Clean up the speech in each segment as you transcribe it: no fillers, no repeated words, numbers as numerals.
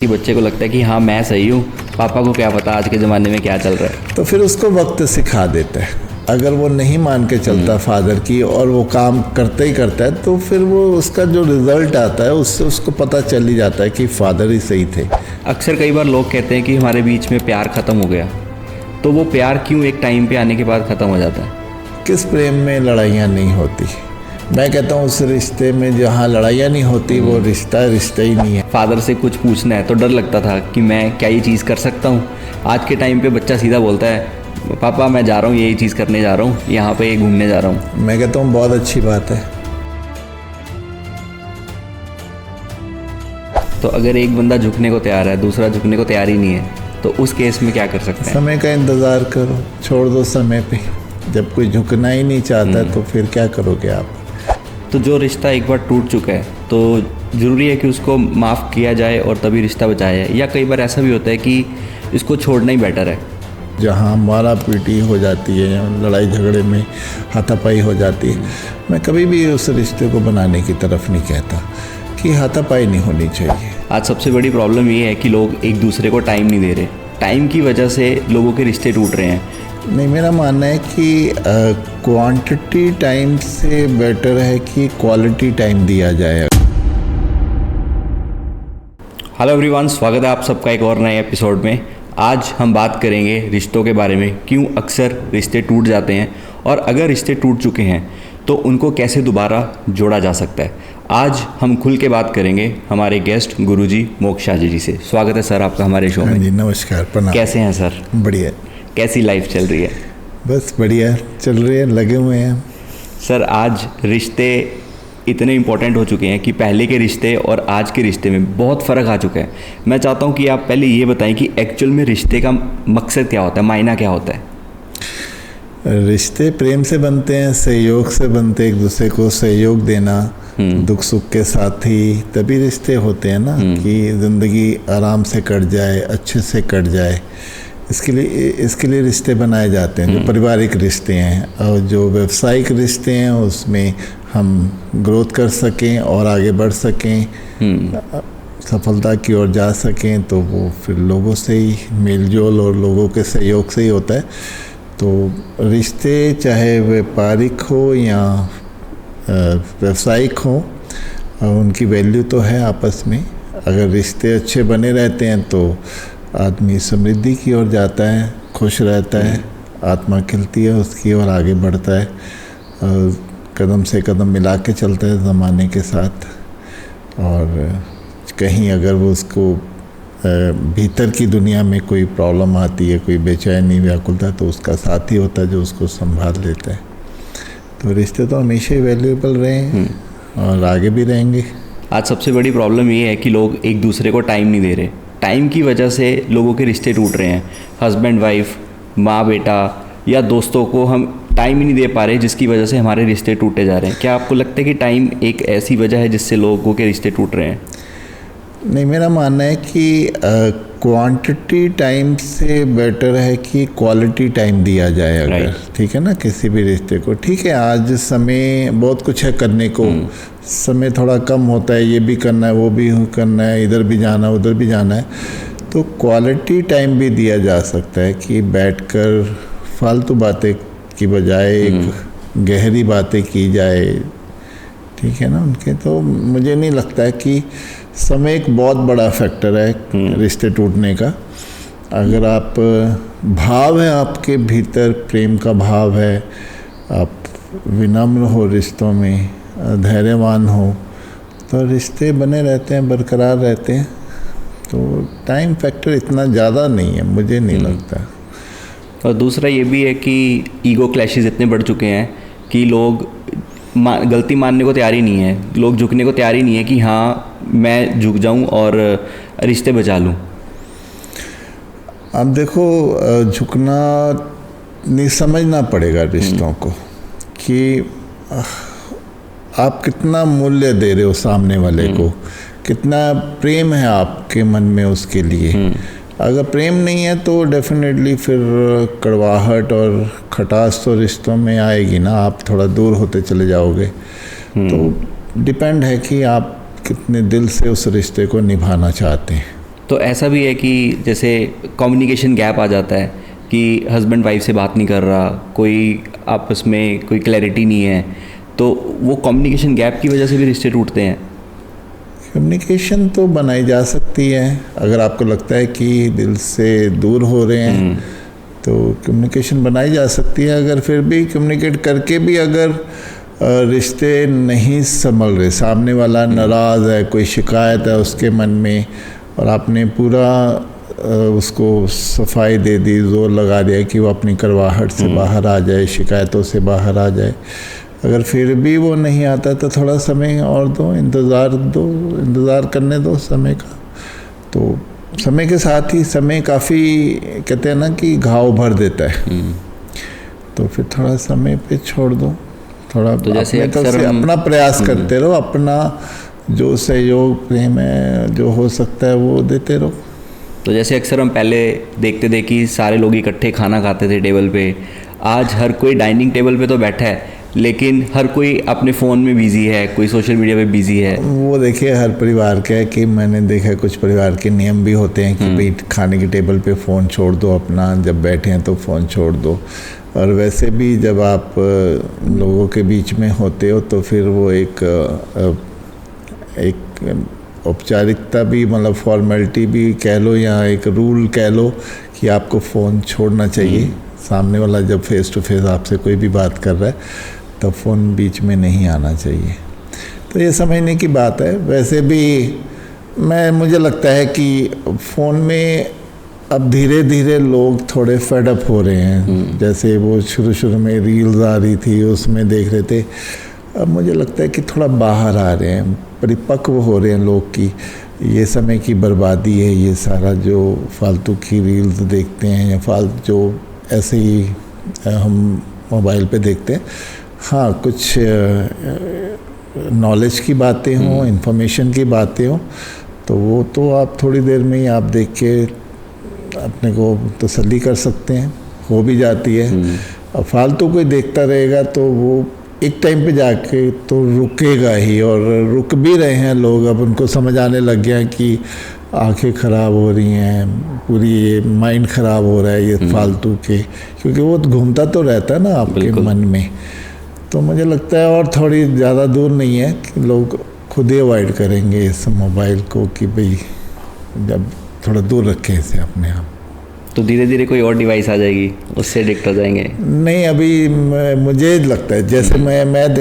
कि बच्चे को लगता है कि हाँ मैं सही हूँ, पापा को क्या पता आज के ज़माने में क्या चल रहा है। तो फिर उसको वक्त सिखा देता है। अगर वो नहीं मान के चलता फादर की और वो काम करते ही करता है तो फिर वो उसका जो रिजल्ट आता है उससे उसको पता चल ही जाता है कि फादर ही सही थे। अक्सर कई बार लोग कहते हैं कि हमारे बीच में प्यार ख़त्म हो गया, तो वो प्यार क्यों एक टाइम पे आने के बाद ख़त्म हो जाता है? किस प्रेम में लड़ाइयाँ नहीं होती? मैं कहता हूँ उस रिश्ते में जहाँ लड़ाइयाँ नहीं होती वो रिश्ता ही नहीं है। फादर से कुछ पूछना है तो डर लगता था कि मैं क्या ये चीज़ कर सकता हूँ। आज के टाइम पे बच्चा सीधा बोलता है पापा मैं जा रहा हूँ, यही चीज़ करने जा रहा हूँ, यहाँ पे घूमने जा रहा हूँ। मैं कहता हूँ बहुत अच्छी बात है। तो अगर एक बंदा झुकने को तैयार है, दूसरा झुकने को तैयार ही नहीं है, तो उस केस में क्या कर सकते हैं? समय का इंतज़ार करो, छोड़ दो समय पे। जब कोई झुकना ही नहीं चाहता तो फिर क्या करोगे आप? तो जो रिश्ता एक बार टूट चुका है तो ज़रूरी है कि उसको माफ़ किया जाए और तभी रिश्ता बचाया जाए, या कई बार ऐसा भी होता है कि इसको छोड़ना ही बेटर है? जहाँ मारा पीटी हो जाती है, लड़ाई झगड़े में हाथापाई हो जाती है, मैं कभी भी उस रिश्ते को बनाने की तरफ नहीं कहता कि हाथापाई नहीं होनी चाहिए। आज सबसे बड़ी प्रॉब्लम ये है कि लोग एक दूसरे को टाइम नहीं दे रहे। टाइम की वजह से लोगों के रिश्ते टूट रहे हैं। नहीं, मेरा मानना है कि क्वांटिटी टाइम से बेटर है कि क्वालिटी टाइम दिया जाए। हेलो एवरीवन, स्वागत है आप सबका एक और नए एपिसोड में। आज हम बात करेंगे रिश्तों के बारे में, क्यों अक्सर रिश्ते टूट जाते हैं और अगर रिश्ते टूट चुके हैं तो उनको कैसे दोबारा जोड़ा जा सकता है। आज हम खुल के बात करेंगे हमारे गेस्ट गुरुजी मोक्षाजी जी से। स्वागत है सर आपका हमारे शो में। जी नमस्कार, प्रणाम। कैसे हैं सर? बढ़िया। कैसी लाइफ चल रही है? बस बढ़िया चल रही है, लगे हुए हैं। सर आज रिश्ते इतने इम्पोर्टेंट हो चुके हैं कि पहले के रिश्ते और आज के रिश्ते में बहुत फ़र्क आ चुका है। मैं चाहता हूं कि आप पहले ये बताएं कि एक्चुअल में रिश्ते का मकसद क्या होता है, मायना क्या होता है? रिश्ते प्रेम से बनते हैं, सहयोग से बनते हैं, एक दूसरे को सहयोग देना, दुख सुख के साथ ही तभी रिश्ते होते हैं ना, कि ज़िंदगी आराम से कट जाए, अच्छे से कट जाए। इसके लिए रिश्ते बनाए जाते हैं, जो पारिवारिक रिश्ते हैं। और जो व्यावसायिक रिश्ते हैं उसमें हम ग्रोथ कर सकें और आगे बढ़ सकें, सफलता की ओर जा सकें, तो वो फिर लोगों से ही मेल जोल और लोगों के सहयोग से ही होता है। तो रिश्ते चाहे व्यापारिक हो या व्यावसायिक हो, उनकी वैल्यू तो है आपस में। अगर रिश्ते अच्छे बने रहते हैं तो आदमी समृद्धि की ओर जाता है, खुश रहता है, आत्मा खिलती है उसकी और आगे बढ़ता है, कदम से कदम मिला के चलता है ज़माने के साथ। और कहीं अगर वो उसको भीतर की दुनिया में कोई प्रॉब्लम आती है, कोई बेचैनी व्याकुलता, तो उसका साथी होता है जो उसको संभाल लेता है। तो रिश्ते तो हमेशा ही वैल्यूएबल रहे हैं और आगे भी रहेंगे। आज सबसे बड़ी प्रॉब्लम ये है कि लोग एक दूसरे को टाइम नहीं दे रहे। टाइम की वजह से लोगों के रिश्ते टूट रहे हैं। हस्बैंड वाइफ, माँ बेटा या दोस्तों को हम टाइम ही नहीं दे पा रहे, जिसकी वजह से हमारे रिश्ते टूटे जा रहे हैं। क्या आपको लगता है कि टाइम एक ऐसी वजह है जिससे लोगों के रिश्ते टूट रहे हैं? नहीं, मेरा मानना है कि क्वांटिटी टाइम से बेटर है कि क्वालिटी टाइम दिया जाए अगर, ठीक है ना, किसी भी रिश्ते को। ठीक है, आज समय बहुत कुछ है करने को, समय थोड़ा कम होता है, ये भी करना है, वो भी करना है, इधर भी जाना है, उधर भी जाना है। तो क्वालिटी टाइम भी दिया जा सकता है कि बैठकर फालतू बातें की बजाय एक गहरी बातें की जाए, ठीक है ना उनके। तो मुझे नहीं लगता है कि समय एक बहुत बड़ा फैक्टर है रिश्ते टूटने का। अगर आप भाव है आपके भीतर, प्रेम का भाव है, आप विनम्र हो रिश्तों में, धैर्यवान हो, तो रिश्ते बने रहते हैं, बरकरार रहते हैं। तो टाइम फैक्टर इतना ज़्यादा नहीं है, मुझे नहीं लगता। और दूसरा ये भी है कि ईगो क्लैशेस इतने बढ़ चुके हैं कि लोग गलती मानने को तैयार ही नहीं है। लोग झुकने को तैयार ही नहीं है कि हाँ मैं झुक जाऊं और रिश्ते बचा लूं। अब देखो, झुकना नहीं, समझना पड़ेगा रिश्तों को कि आप कितना मूल्य दे रहे हो सामने वाले को, कितना प्रेम है आपके मन में उसके लिए। अगर प्रेम नहीं है तो डेफिनेटली फिर कड़वाहट और खटास तो रिश्तों में आएगी ना, आप थोड़ा दूर होते चले जाओगे। तो डिपेंड है कि आप कितने दिल से उस रिश्ते को निभाना चाहते हैं। तो ऐसा भी है कि जैसे कम्युनिकेशन गैप आ जाता है कि हस्बैंड वाइफ से बात नहीं कर रहा, कोई आपस में कोई क्लैरिटी नहीं है, तो वो कम्युनिकेशन गैप की वजह से भी रिश्ते टूटते हैं। कम्युनिकेशन तो बनाई जा सकती है, अगर आपको लगता है कि दिल से दूर हो रहे हैं तो कम्युनिकेशन बनाई जा सकती है। अगर फिर भी कम्युनिकेट करके भी अगर रिश्ते नहीं संभल रहे, सामने वाला नाराज़ है, कोई शिकायत है उसके मन में, और आपने पूरा उसको सफाई दे दी, जोर लगा दिया कि वो अपनी करवाहट से बाहर आ जाए, शिकायतों से बाहर आ जाए, अगर फिर भी वो नहीं आता तो थोड़ा समय और दो, इंतज़ार करने दो समय का। तो समय के साथ ही समय काफ़ी कहते हैं ना कि घाव भर देता है, तो फिर थोड़ा समय पे छोड़ दो, थोड़ा तो जैसे अपना प्रयास करते रहो, अपना जो सहयोग प्रेम है जो हो सकता है वो देते रहो। तो जैसे अक्सर हम पहले देखते थे कि सारे लोग इकट्ठे खाना खाते थे टेबल पे, आज हर कोई डाइनिंग टेबल पे तो बैठा है लेकिन हर कोई अपने फ़ोन में बिज़ी है, कोई सोशल मीडिया पे बिज़ी है। वो देखिए हर परिवार का है कि मैंने देखा कुछ परिवार के नियम भी होते हैं कि भाई खाने की टेबल पे फ़ोन छोड़ दो अपना, जब बैठे हैं तो फ़ोन छोड़ दो। और वैसे भी जब आप लोगों के बीच में होते हो तो फिर वो एक औपचारिकता भी, मतलब फॉर्मेलिटी भी कह लो या एक रूल कह लो कि आपको फ़ोन छोड़ना चाहिए। सामने वाला जब फेस टू फेस आपसे कोई भी बात कर रहा है तब फ़ोन बीच में नहीं आना चाहिए। तो ये समझने की बात है। वैसे भी मुझे लगता है कि फ़ोन में अब धीरे धीरे लोग थोड़े फेडअप हो रहे हैं। जैसे वो शुरू में रील्स आ रही थी उसमें देख रहे थे, अब मुझे लगता है कि थोड़ा बाहर आ रहे हैं, परिपक्व हो रहे हैं लोग की ये समय की बर्बादी है, ये सारा जो फालतू की रील्स देखते हैं या फालतू जो ऐसे ही हम मोबाइल पे देखते हैं। हाँ, कुछ नॉलेज की बातें हों, इन्फॉर्मेशन की बातें हों तो वो तो आप थोड़ी देर में ही आप देख के अपने को तसल्ली कर सकते हैं, हो भी जाती है। अब फालतू कोई देखता रहेगा तो वो एक टाइम पे जाके तो रुकेगा ही, और रुक भी रहे हैं लोग। अब उनको समझ आने लग गया कि आंखें ख़राब हो रही हैं, पूरी ये माइंड ख़राब हो रहा है ये फालतू के, क्योंकि वो घूमता तो रहता है ना आपके मन में। तो मुझे लगता है और थोड़ी ज़्यादा दूर नहीं है कि लोग खुद ही अवॉइड करेंगे इस मोबाइल को, कि भाई जब थोड़ा दूर रखें इसे अपने आप। तो धीरे धीरे कोई और डिवाइस आ जाएगी, उससे एडिक्ट हो जाएंगे। नहीं, अभी मुझे लगता है जैसे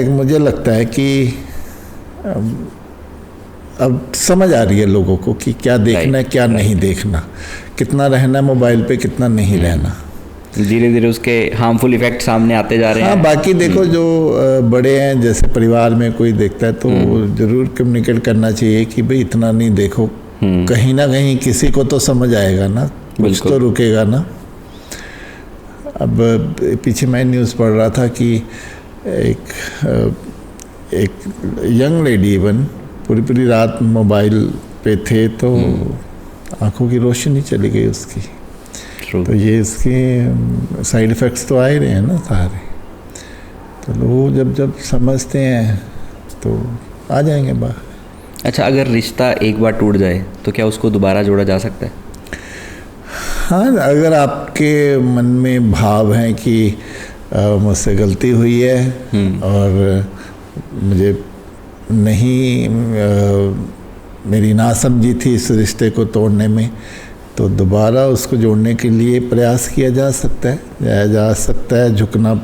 मुझे लगता है कि अब समझ आ रही है लोगों को कि क्या देखना है क्या नहीं देखना, कितना रहना मोबाइल पे कितना नहीं रहना। धीरे धीरे उसके हार्मफुल इफेक्ट सामने आते जा रहे हैं। हाँ, बाकी देखो जो बड़े हैं, जैसे परिवार में कोई देखता है तो ज़रूर कम्युनिकेट करना चाहिए कि भाई इतना नहीं देखो, कहीं ना कहीं किसी को तो समझ आएगा ना, कुछ तो रुकेगा ना। अब पीछे मैं न्यूज़ पढ़ रहा था कि एक यंग लेडी इवन पूरी रात मोबाइल पे थे तो आंखों की रोशनी चली गई उसकी। तो ये इसके साइड इफ़ेक्ट्स तो आ ही रहे हैं ना सारे। तो लोग जब समझते हैं तो आ जाएंगे बाहर। अच्छा, अगर रिश्ता एक बार टूट जाए तो क्या उसको दोबारा जोड़ा जा सकता है? हाँ, अगर आपके मन में भाव है कि मुझसे गलती हुई है और मुझे नहीं मेरी नासमझी थी इस रिश्ते को तोड़ने में, तो दोबारा उसको जोड़ने के लिए प्रयास किया जा सकता है। झुकना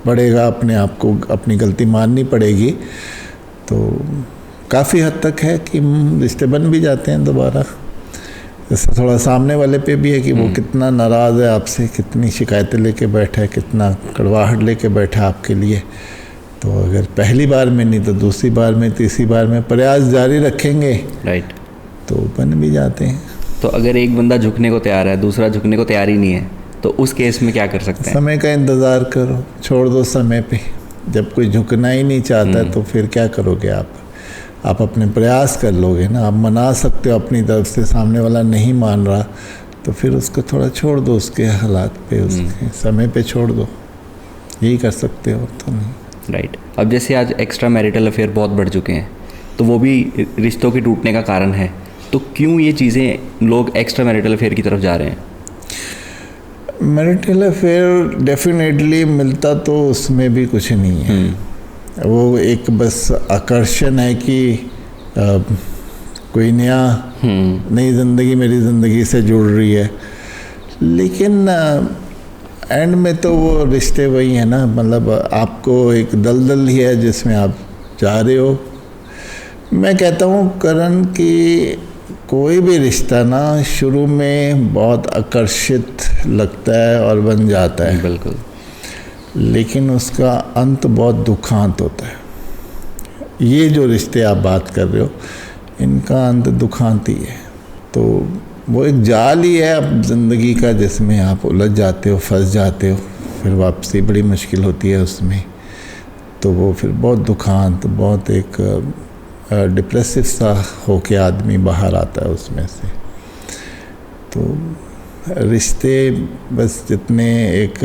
पड़ेगा, अपने आप को अपनी गलती माननी पड़ेगी। तो काफ़ी हद तक है कि रिश्ते बन भी जाते हैं दोबारा। जैसे थोड़ा सामने वाले पे भी है कि वो कितना नाराज़ है आपसे, कितनी शिकायतें लेके बैठा है, कितना कड़वाहट लेके बैठा है आपके लिए। तो अगर पहली बार में नहीं तो दूसरी बार में, तीसरी बार में प्रयास जारी रखेंगे, राइट, तो बन भी जाते हैं। तो अगर एक बंदा झुकने को तैयार है, दूसरा झुकने को तैयार ही नहीं है, तो उस केस में क्या कर सकते हैं? समय का इंतज़ार करो, छोड़ दो समय पे। जब कोई झुकना ही नहीं चाहता तो फिर क्या करोगे आप अपने प्रयास कर लोगे ना। आप मना सकते हो अपनी तरफ से, सामने वाला नहीं मान रहा तो फिर उसको थोड़ा छोड़ दो, उसके हालात पे, उसके समय पे छोड़ दो, यही कर सकते हो तो नहीं। राइट। अब जैसे आज एक्स्ट्रा मैरिटल अफेयर बहुत बढ़ चुके हैं, तो वो भी रिश्तों के टूटने का कारण है। तो क्यों ये चीज़ें लोग एक्स्ट्रा मैरिटल अफेयर की तरफ जा रहे हैं? मैरिटल अफेयर डेफिनेटली मिलता तो उसमें भी कुछ नहीं है। वो एक बस आकर्षण है कि कोई नई ज़िंदगी मेरी ज़िंदगी से जुड़ रही है, लेकिन एंड में तो वो रिश्ते वही है ना, मतलब आपको एक दलदल ही है जिसमें आप जा रहे हो। मैं कहता हूँ करण कि कोई भी रिश्ता ना शुरू में बहुत आकर्षित लगता है और बन जाता है, बिल्कुल, लेकिन उसका अंत बहुत दुखांत होता है। ये जो रिश्ते आप बात कर रहे हो, इनका अंत दुखांत ही है। तो वो एक जाल ही है अब ज़िंदगी का, जिसमें आप उलझ जाते हो, फंस जाते हो, फिर वापसी बड़ी मुश्किल होती है उसमें। तो वो फिर बहुत दुखांत, बहुत एक डिप्रेसिव सा होके आदमी बाहर आता है उसमें से। तो रिश्ते बस जितने एक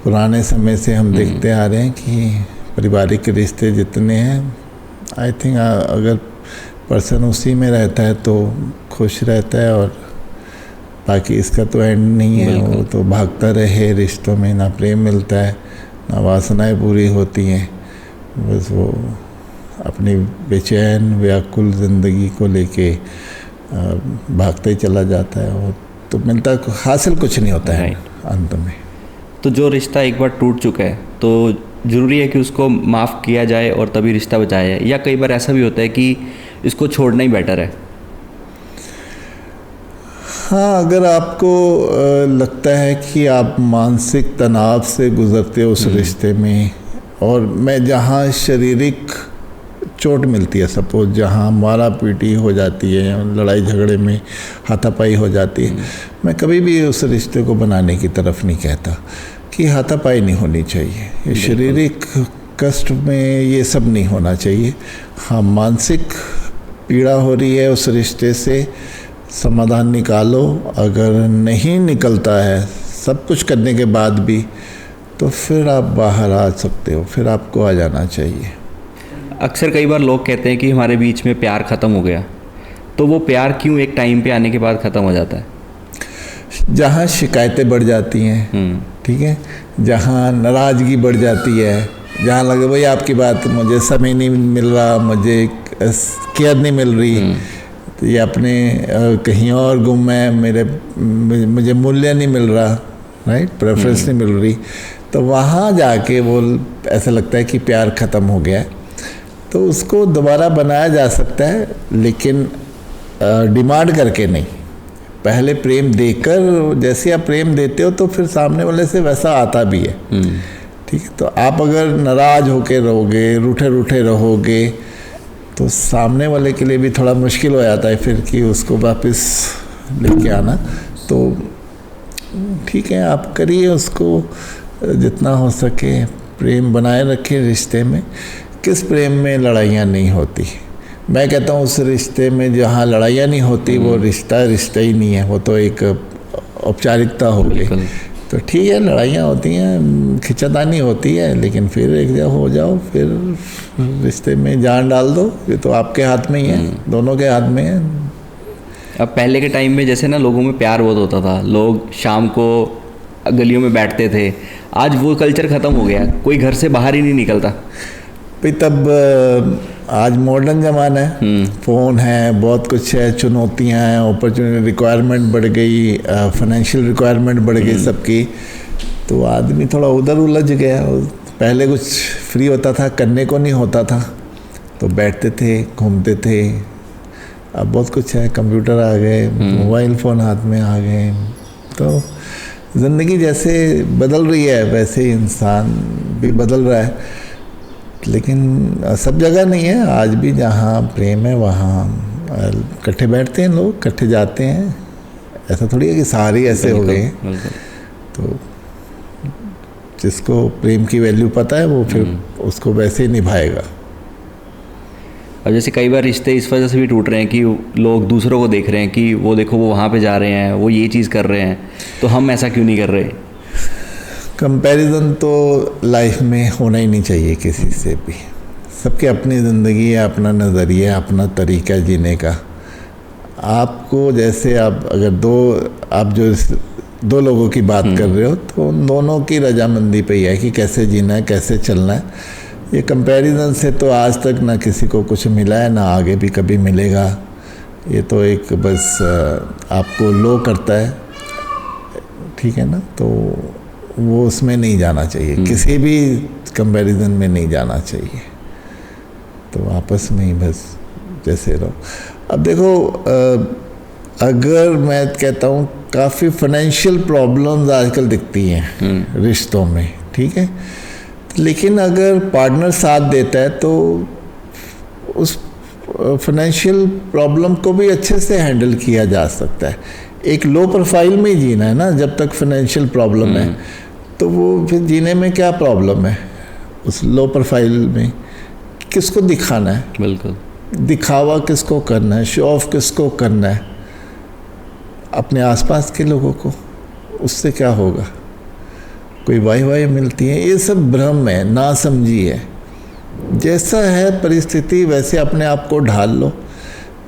पुराने समय से हम देखते आ रहे हैं कि पारिवारिक रिश्ते जितने हैं, आई थिंक अगर पर्सन उसी में रहता है तो खुश रहता है, और बाकी इसका तो एंड नहीं है। वो तो भागता रहे रिश्तों में, ना प्रेम मिलता है, ना वासनाएं पूरी होती हैं, बस वो अपनी बेचैन व्याकुल ज़िंदगी को लेके भागता ही चला जाता है। वो तो मिलता, हासिल कुछ नहीं होता है अंत में। तो जो रिश्ता एक बार टूट चुका है तो ज़रूरी है कि उसको माफ़ किया जाए और तभी रिश्ता बचाया जाए, या कई बार ऐसा भी होता है कि इसको छोड़ना ही बेटर है? हाँ, अगर आपको लगता है कि आप मानसिक तनाव से गुजरते हो उस रिश्ते में, और मैं जहाँ शारीरिक चोट मिलती है, सपोज जहाँ मारा पीटी हो जाती है, लड़ाई झगड़े में हाथापाई हो जाती है, मैं कभी भी उस रिश्ते को बनाने की तरफ नहीं कहता कि हाथापाई नहीं होनी चाहिए। ये शारीरिक कष्ट में ये सब नहीं होना चाहिए। हाँ, मानसिक पीड़ा हो रही है, उस रिश्ते से समाधान निकालो। अगर नहीं निकलता है सब कुछ करने के बाद भी, तो फिर आप बाहर आ सकते हो, फिर आपको आ जाना चाहिए। अक्सर कई बार लोग कहते हैं कि हमारे बीच में प्यार ख़त्म हो गया, तो वो प्यार क्यों एक टाइम पे आने के बाद ख़त्म हो जाता है? जहाँ शिकायतें बढ़ जाती हैं, ठीक है, जहाँ नाराज़गी बढ़ जाती है, जहाँ लगे भाई आपकी बात मुझे समय नहीं मिल रहा, मुझे केयर नहीं मिल रही, तो ये अपने कहीं और गुम है, मुझे मूल्य नहीं मिल रहा, राइट, प्रेफरेंस नहीं मिल रही, तो वहाँ जाके वो ऐसा लगता है कि प्यार ख़त्म हो गया है। तो उसको दोबारा बनाया जा सकता है, लेकिन डिमांड करके नहीं। पहले प्रेम देकर, जैसे आप प्रेम देते हो तो फिर सामने वाले से वैसा आता भी है, ठीक है। तो आप अगर नाराज़ होके रहोगे, रूठे रूठे रहोगे, तो सामने वाले के लिए भी थोड़ा मुश्किल हो जाता है फिर कि उसको वापस लेके आना। तो ठीक है, आप करिए उसको जितना हो सके, प्रेम बनाए रखें रिश्ते में। किस प्रेम में लड़ाइयाँ नहीं होती? मैं कहता हूँ उस रिश्ते में जहाँ लड़ाइयाँ नहीं होती वो रिश्ता ही नहीं है, वो तो एक औपचारिकता हो गई। तो ठीक है, लड़ाइयाँ होती हैं, खिंचातानी होती है, लेकिन फिर एक जगह हो जाओ, फिर रिश्ते में जान डाल दो। ये तो आपके हाथ में ही है, दोनों के हाथ में है। अब पहले के टाइम में जैसे ना लोगों में प्यार बहुत होता था, लोग शाम को गलियों में बैठते थे, आज वो कल्चर ख़त्म हो गया, कोई घर से बाहर ही नहीं निकलता। भाई तब आज मॉडर्न ज़माना है, फ़ोन है, बहुत कुछ है, चुनौतियाँ हैं, अपॉर्चुनिटी, रिक्वायरमेंट बढ़ गई, फाइनेंशियल रिक्वायरमेंट बढ़ गई सबकी, तो आदमी थोड़ा उधर उलझ गया। पहले कुछ फ्री होता था, करने को नहीं होता था, तो बैठते थे, घूमते थे। अब बहुत कुछ है, कंप्यूटर आ गए, मोबाइल फ़ोन हाथ में आ गए, तो ज़िंदगी जैसे बदल रही है वैसे ही इंसान भी बदल रहा है। लेकिन सब जगह नहीं है, आज भी जहाँ प्रेम है वहाँ इकट्ठे बैठते हैं लोग, इकट्ठे जाते हैं। ऐसा थोड़ी है कि सारे ऐसे हो गए हैं। तो जिसको प्रेम की वैल्यू पता है वो फिर उसको वैसे ही निभाएगा। और जैसे कई बार रिश्ते इस वजह से भी टूट रहे हैं कि लोग दूसरों को देख रहे हैं कि वो देखो वो वहाँ पे जा रहे हैं, वो ये चीज़ कर रहे हैं, तो हम ऐसा क्यों नहीं कर रहे? कंपैरिजन तो लाइफ में होना ही नहीं चाहिए किसी से भी। सबकी अपनी ज़िंदगी है, अपना नज़रिया, अपना तरीका जीने का। आपको जैसे आप अगर आप जो दो लोगों की बात कर रहे हो तो उन दोनों की रजामंदी पे ही है कि कैसे जीना है, कैसे चलना है। ये कंपैरिजन से तो आज तक ना किसी को कुछ मिला है, ना आगे भी कभी मिलेगा। ये तो एक बस आपको लो करता है, ठीक है ना, तो वो उसमें नहीं जाना चाहिए, किसी भी कंपैरिजन में नहीं जाना चाहिए। तो आपस में ही बस जैसे रहो। अब देखो, अगर मैं कहता हूँ काफ़ी फाइनेंशियल प्रॉब्लम्स आजकल दिखती हैं रिश्तों में, ठीक है, लेकिन अगर पार्टनर साथ देता है तो उस फाइनेंशियल प्रॉब्लम को भी अच्छे से हैंडल किया जा सकता है। एक लो प्रोफाइल में ही जीना है ना, जब तक फाइनेंशियल प्रॉब्लम है तो वो फिर जीने में क्या प्रॉब्लम है उस लो प्रोफाइल में? किसको दिखाना है? बिल्कुल, दिखावा किसको करना है, शो ऑफ किसको करना है? अपने आसपास के लोगों को। उससे क्या होगा? कोई वाही मिलती है, ये सब भ्रम है, ना समझी है। जैसा है परिस्थिति वैसे अपने आप को ढाल लो,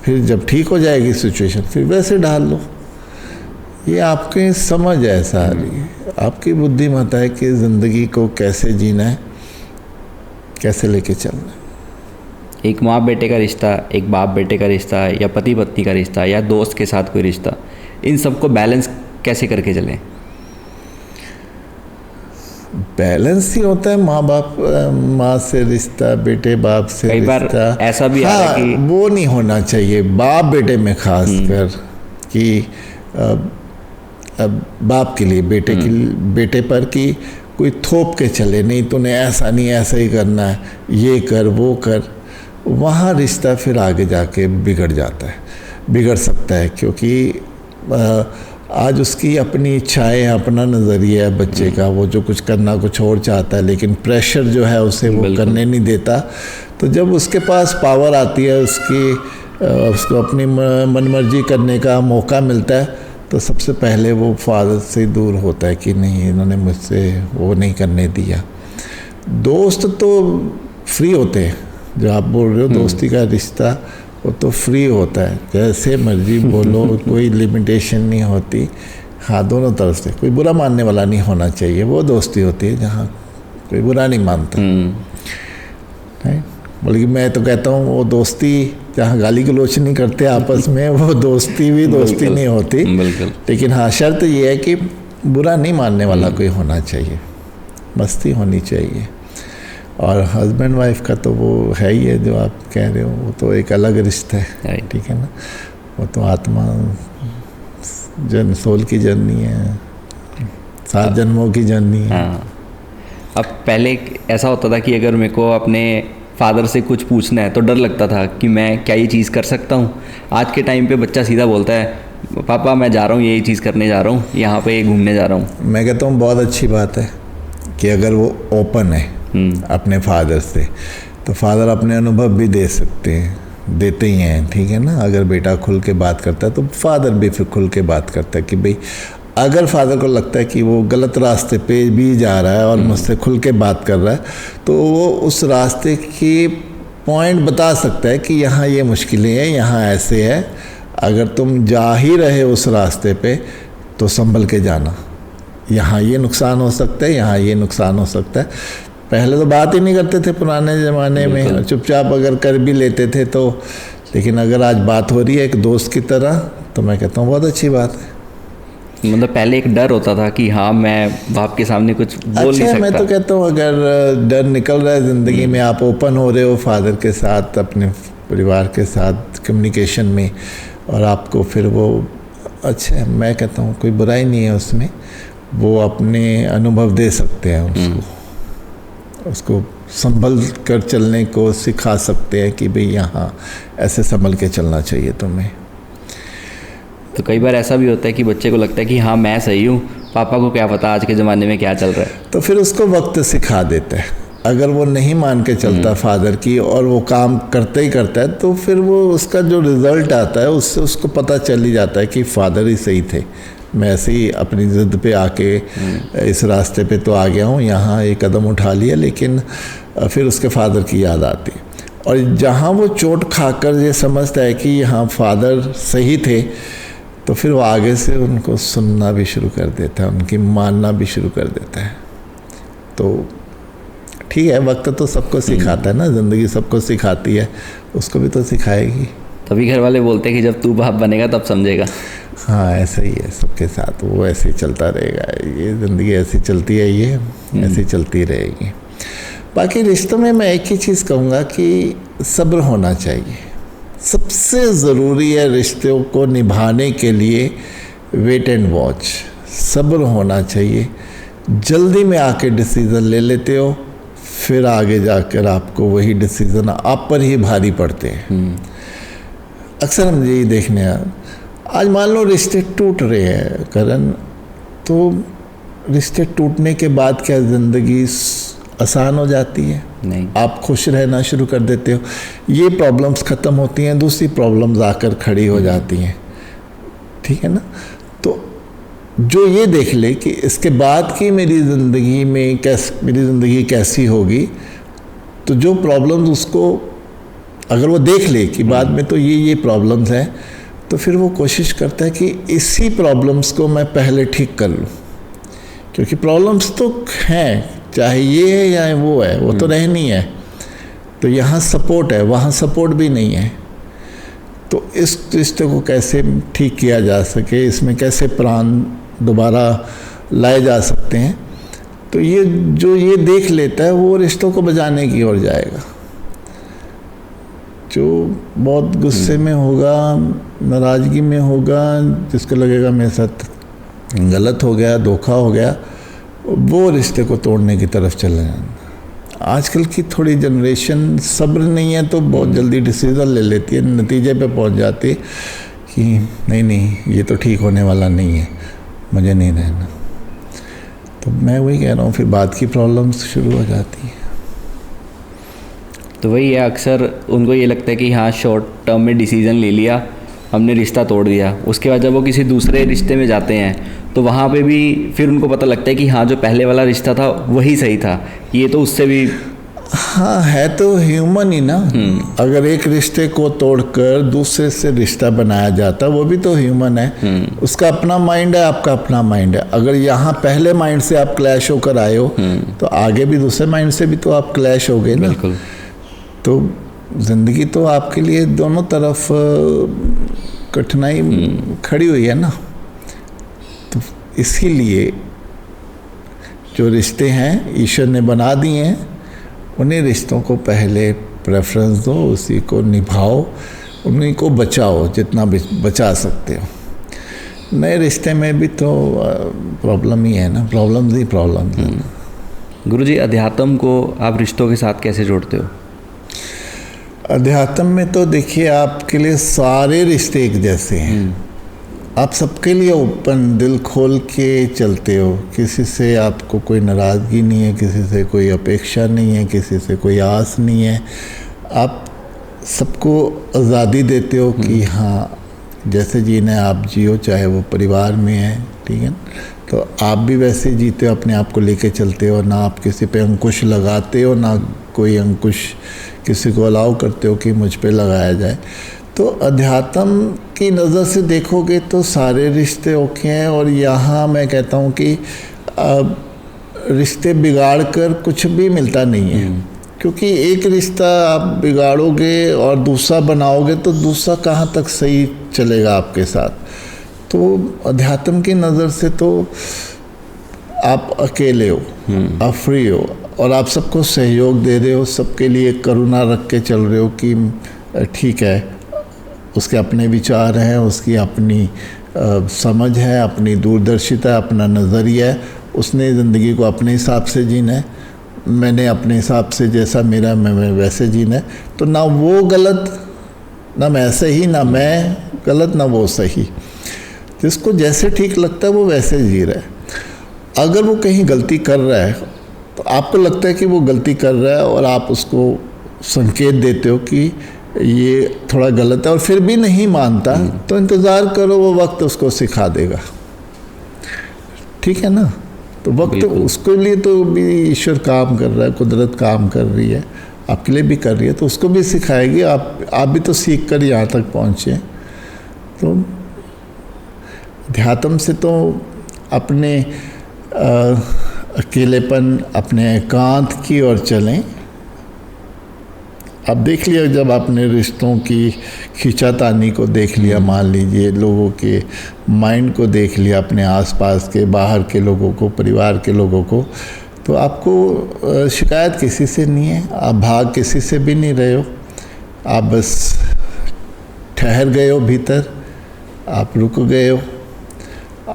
फिर जब ठीक हो जाएगी सिचुएशन फिर वैसे ढाल लो। ये आपकी समझ है सारी, आपकी बुद्धिमत्ता है कि ज़िंदगी को कैसे जीना है, कैसे लेके चलना है। एक माँ बेटे का रिश्ता, एक बाप बेटे का रिश्ता, या पति पत्नी का रिश्ता, या दोस्त के साथ कोई रिश्ता, इन सबको बैलेंस कैसे करके चलें? बैलेंस ही होता है माँ से रिश्ता, बेटे बाप से कई बार रिश्ता। ऐसा भी हाँ, कि वो नहीं होना चाहिए बाप बेटे में, खास कर कि बाप के लिए बेटे पर कि कोई थोप के चले, नहीं तूने ऐसा नहीं ऐसा ही करना है, ये कर वो कर। वहाँ रिश्ता फिर आगे जाके बिगड़ जाता है, बिगड़ सकता है, क्योंकि आज उसकी अपनी इच्छाएं, अपना नज़रिया है बच्चे का, वो जो कुछ करना कुछ और चाहता है, लेकिन प्रेशर जो है उसे वो करने नहीं देता। तो जब उसके पास पावर आती है, उसको अपनी मनमर्जी करने का मौका मिलता है, तो सबसे पहले वो फादर से दूर होता है कि नहीं, इन्होंने मुझसे वो नहीं करने दिया। दोस्त तो फ्री होते हैं, जो आप बोल रहे हो दोस्ती का रिश्ता, वो तो फ्री होता है, जैसे मर्जी बोलो, कोई लिमिटेशन नहीं होती। हाँ, दोनों तरफ से कोई बुरा मानने वाला नहीं होना चाहिए। वो दोस्ती होती है जहाँ कोई बुरा नहीं मानता, बल्कि मैं तो कहता हूँ वो दोस्ती जहाँ गाली गलौच नहीं करते आपस में, वो दोस्ती भी दोस्ती नहीं होती। लेकिन हाँ, शर्त ये है कि बुरा नहीं मानने वाला कोई होना चाहिए, मस्ती होनी चाहिए। और हस्बैंड वाइफ का तो वो है ही है, जो आप कह रहे हो, वो तो एक अलग रिश्ता है, ठीक है ना। वो तो आत्मा सोल की जर्नी है, 7 जन्मों की जर्नी है। अब पहले ऐसा होता था कि अगर मेरे को अपने फादर से कुछ पूछना है तो डर लगता था कि मैं क्या ये चीज़ कर सकता हूँ। आज के टाइम पे बच्चा सीधा बोलता है, पापा मैं जा रहा हूँ, यही चीज़ करने जा रहा हूँ, यहाँ पे घूमने जा रहा हूँ। मैं कहता हूँ बहुत अच्छी बात है कि अगर वो ओपन है अपने फादर से, तो फादर अपने अनुभव भी दे सकते हैं, देते ही हैं, ठीक है ना। अगर बेटा खुल के बात करता है तो फादर भी फिर खुल के बात करता है कि भाई, अगर फादर को लगता है कि वो गलत रास्ते पे भी जा रहा है और मुझसे खुल के बात कर रहा है, तो वो उस रास्ते की पॉइंट बता सकता है कि यहाँ ये मुश्किलें हैं, यहाँ ऐसे है, अगर तुम जा ही रहे उस रास्ते पे तो संभल के जाना, यहाँ ये नुकसान हो सकता है, यहाँ ये नुकसान हो सकता है। पहले तो बात ही नहीं करते थे पुराने ज़माने में, चुपचाप अगर कर भी लेते थे तो, लेकिन अगर आज बात हो रही है एक दोस्त की तरह, तो मैं कहता हूँ बहुत अच्छी बात है। मतलब पहले एक डर होता था कि हाँ मैं बाप के सामने कुछ बोल नहीं सकता। मैं तो कहता हूँ अगर डर निकल रहा है ज़िंदगी में, आप ओपन हो रहे हो फादर के साथ, अपने परिवार के साथ कम्युनिकेशन में, और आपको फिर वो अच्छा है, मैं कहता हूँ कोई बुराई नहीं है उसमें। वो अपने अनुभव दे सकते हैं उसको संभल कर चलने को सिखा सकते हैं कि भाई यहाँ ऐसे संभल के चलना चाहिए तुम्हें। तो कई बार ऐसा भी होता है कि बच्चे को लगता है कि हाँ मैं सही हूँ, पापा को क्या पता आज के ज़माने में क्या चल रहा है। तो फिर उसको वक्त सिखा देता है। अगर वो नहीं मान के चलता फादर की, और वो काम करते ही करता है, तो फिर वो उसका जो रिज़ल्ट आता है उससे उसको पता चल ही जाता है कि फादर ही सही थे। मैं ऐसे ही अपनी ज़िद पे आके इस रास्ते पे तो आ गया हूँ, यहाँ एक कदम उठा लिया, लेकिन फिर उसके फादर की याद आती है। और जहाँ वो चोट खाकर ये समझता है कि हाँ फादर सही थे, तो फिर वो आगे से उनको सुनना भी शुरू कर देता है, उनकी मानना भी शुरू कर देता है। तो ठीक है, वक्त तो सबको सिखाता है ना, ज़िंदगी सबको सिखाती है, उसको भी तो सिखाएगी। तभी घर वाले बोलते हैं कि जब तू बाप बनेगा तब समझेगा। हाँ ऐसा ही है सबके साथ, वो ऐसे ही चलता रहेगा, ये ज़िंदगी ऐसी चलती है, ये ऐसी चलती रहेगी। बाकी रिश्तों में मैं एक ही चीज़ कहूँगा कि सब्र होना चाहिए। सबसे ज़रूरी है रिश्तों को निभाने के लिए वेट एंड वॉच, सब्र होना चाहिए। जल्दी में आके डिसीज़न ले लेते हो, फिर आगे जाकर आपको वही डिसीज़न आप पर ही भारी पड़ते हैं। अक्सर हम यही देखने आज मान लो रिश्ते टूट रहे हैं करण, तो रिश्ते टूटने के बाद क्या ज़िंदगी आसान हो जाती है? नहीं। आप खुश रहना शुरू कर देते हो, ये प्रॉब्लम्स ख़त्म होती हैं, दूसरी प्रॉब्लम्स आकर खड़ी हो जाती हैं, ठीक है ना। तो जो ये देख ले कि इसके बाद की मेरी ज़िंदगी में मेरी ज़िंदगी कैसी होगी, तो जो प्रॉब्लम्स उसको अगर वो देख ले कि बाद में तो ये प्रॉब्लम्स हैं, तो फिर वो कोशिश करता है कि इसी प्रॉब्लम्स को मैं पहले ठीक कर लूँ, क्योंकि प्रॉब्लम्स तो हैं, चाहे ये है या वो है, वो तो रहनी है। तो यहाँ सपोर्ट है, वहाँ सपोर्ट भी नहीं है। तो इस रिश्ते को कैसे ठीक किया जा सके, इसमें कैसे प्राण दोबारा लाए जा सकते हैं, तो ये जो ये देख लेता है वो रिश्तों को बचाने की ओर जाएगा। जो बहुत गुस्से में होगा, नाराज़गी में होगा, जिसको लगेगा मेरे साथ गलत हो गया, धोखा हो गया, वो रिश्ते को तोड़ने की तरफ चले जाना। आजकल की थोड़ी जनरेशन सब्र नहीं है, तो बहुत जल्दी डिसीज़न ले लेती है, नतीजे पे पहुंच जाती है कि नहीं ये तो ठीक होने वाला नहीं है, मुझे नहीं रहना। तो मैं वही कह रहा हूँ, फिर बाद की प्रॉब्लम्स शुरू हो जाती है। तो वही है, अक्सर उनको ये लगता है कि हाँ शॉर्ट टर्म में डिसीज़न ले लिया, हमने रिश्ता तोड़ दिया। उसके बाद जब वो किसी दूसरे रिश्ते में जाते हैं तो वहाँ पे भी फिर उनको पता लगता है कि हाँ जो पहले वाला रिश्ता था वही सही था, ये तो उससे भी। हाँ है तो ह्यूमन ही ना। अगर एक रिश्ते को तोड़कर दूसरे से रिश्ता बनाया जाता, वो भी तो ह्यूमन है। उसका अपना माइंड है, आपका अपना माइंड है। अगर यहाँ पहले माइंड से आप क्लैश होकर आए हो, तो आगे भी दूसरे माइंड से भी तो आप क्लैश हो गए ना। बिल्कुल। तो ज़िंदगी तो आपके लिए दोनों तरफ कठिनाई खड़ी हुई है ना। तो इसीलिए जो रिश्ते हैं ईश्वर ने बना दिए हैं, उन्हीं रिश्तों को पहले प्रेफरेंस दो, उसी को निभाओ, उन्हीं को बचाओ जितना बचा सकते हो। नए रिश्ते में भी तो प्रॉब्लम ही है ना, प्रॉब्लम्स ही प्रॉब्लम्स हैं। गुरुजी, अध्यात्म को आप रिश्तों के साथ कैसे जोड़ते हो? अध्यात्म में तो देखिए आपके लिए सारे रिश्ते एक जैसे हैं। आप सबके लिए ओपन दिल खोल के चलते हो, किसी से आपको कोई नाराज़गी नहीं है, किसी से कोई अपेक्षा नहीं है, किसी से कोई आस नहीं है। आप सबको आज़ादी देते हो कि हाँ जैसे जीना है आप जियो, चाहे वो परिवार में है, ठीक है। तो आप भी वैसे जीते हो, अपने आप को लेके चलते हो, ना आप किसी पे अंकुश लगाते हो, ना कोई अंकुश किसी को अलाउ करते हो कि मुझ पे लगाया जाए। तो अध्यात्म की नज़र से देखोगे तो सारे रिश्ते ओके हैं। और यहाँ मैं कहता हूँ कि रिश्ते बिगाड़ कर कुछ भी मिलता नहीं है, क्योंकि एक रिश्ता आप बिगाड़ोगे और दूसरा बनाओगे तो दूसरा कहाँ तक सही चलेगा आपके साथ। तो अध्यात्म की नज़र से तो आप अकेले हो, आप फ्री हो, और आप सबको सहयोग दे रहे हो, सबके लिए करुणा रख के चल रहे हो कि ठीक है, उसके अपने विचार हैं, उसकी अपनी समझ है, अपनी दूरदर्शिता है, अपना नज़रिया है, उसने ज़िंदगी को अपने हिसाब से जीना है, मैंने अपने हिसाब से जैसा मेरा मैं वैसे जीना है। तो ना वो गलत, ना मैं सही, ना मैं गलत, ना वो सही। जिसको जैसे ठीक लगता है वो वैसे जी रहा है। अगर वो कहीं गलती कर रहा है तो आपको लगता है कि वो गलती कर रहा है और आप उसको संकेत देते हो कि ये थोड़ा गलत है, और फिर भी नहीं मानता, तो इंतज़ार करो, वो वक्त उसको सिखा देगा, ठीक है ना। तो वक्त उसके लिए तो भी ईश्वर काम कर रहा है, कुदरत काम कर रही है। आपके लिए भी कर रही है, तो उसको भी सिखाएगी। आप भी तो सीख कर यहाँ तक पहुँचे। तो अध्यात्म से तो अपने अकेलेपन, अपने एकांत की ओर चलें। अब देख लिया, जब आपने रिश्तों की खींचातानी को देख लिया, मान लीजिए लोगों के माइंड को देख लिया, अपने आसपास के, बाहर के लोगों को, परिवार के लोगों को, तो आपको शिकायत किसी से नहीं है। आप भाग किसी से भी नहीं रहे हो। आप बस ठहर गए हो भीतर, आप रुक गए हो,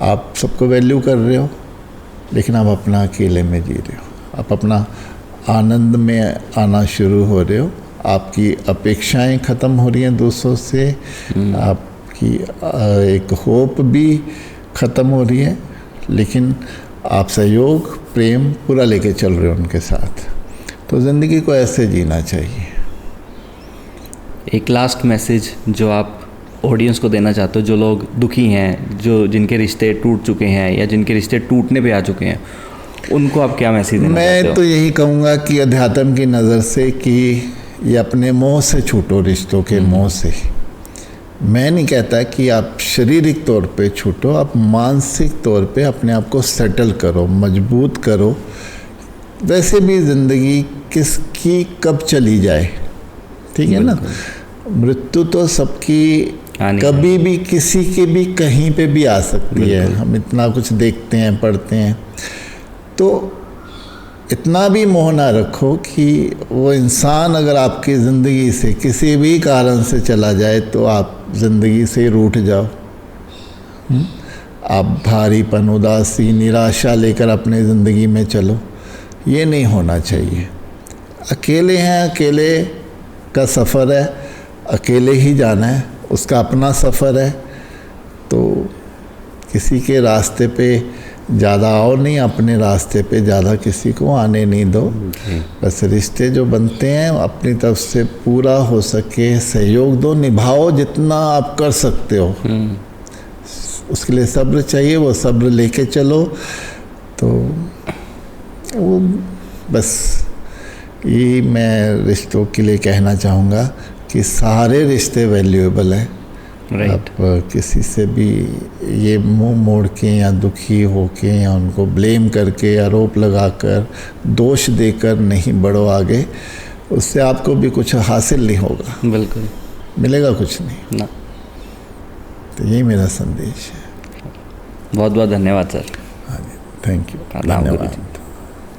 आप सबको वैल्यू कर रहे हो, लेकिन आप अपना अकेले में जी रहे हो। आप अपना आनंद में आना शुरू हो रहे हो। आपकी अपेक्षाएं ख़त्म हो रही हैं दूसरों से। आपकी एक होप भी ख़त्म हो रही है, लेकिन आप सहयोग, प्रेम पूरा लेके चल रहे हो उनके साथ। तो ज़िंदगी को ऐसे जीना चाहिए। एक लास्ट मैसेज जो आप ऑडियंस को देना चाहते हो, जो लोग दुखी हैं, जिनके रिश्ते टूट चुके हैं या जिनके रिश्ते टूटने पे आ चुके हैं, उनको आप क्या मैसेज देना चाहते हो? मैं तो यही कहूँगा कि अध्यात्म की नज़र से कि ये अपने मोह से छूटो, रिश्तों के मोह से। मैं नहीं कहता कि आप शारीरिक तौर पे छूटो, आप मानसिक तौर पे अपने आप को सेटल करो, मजबूत करो। वैसे भी ज़िंदगी किसकी कब चली जाए, ठीक है ना। मृत्यु तो सबकी कभी भी, किसी के भी, कहीं पे भी आ सकती है। हम इतना कुछ देखते हैं, पढ़ते हैं। तो इतना भी मोह ना रखो कि वो इंसान अगर आपकी ज़िंदगी से किसी भी कारण से चला जाए तो आप ज़िंदगी से रूठ जाओ। आप भारीपन, उदासी, निराशा लेकर अपने ज़िंदगी में चलो, ये नहीं होना चाहिए। अकेले हैं, अकेले का सफ़र है, अकेले ही जाना है, उसका अपना सफ़र है। तो किसी के रास्ते पे ज़्यादा आओ नहीं, अपने रास्ते पे ज़्यादा किसी को आने नहीं दो। बस रिश्ते जो बनते हैं अपनी तरफ से पूरा हो सके सहयोग दो, निभाओ जितना आप कर सकते हो। उसके लिए सब्र चाहिए, वो सब्र लेके चलो। तो वो बस ये मैं रिश्तों के लिए कहना चाहूँगा कि सारे रिश्ते वैल्यूएबल हैं। आप किसी से भी ये मुंह मोड़ के या दुखी होके या उनको ब्लेम करके, आरोप लगाकर, दोष देकर नहीं बढ़ो आगे। उससे आपको भी कुछ हासिल नहीं होगा, बिल्कुल मिलेगा कुछ नहीं ना। तो यही मेरा संदेश है। बहुत बहुत धन्यवाद सर। हाँ जी, थैंक यू, धन्यवाद।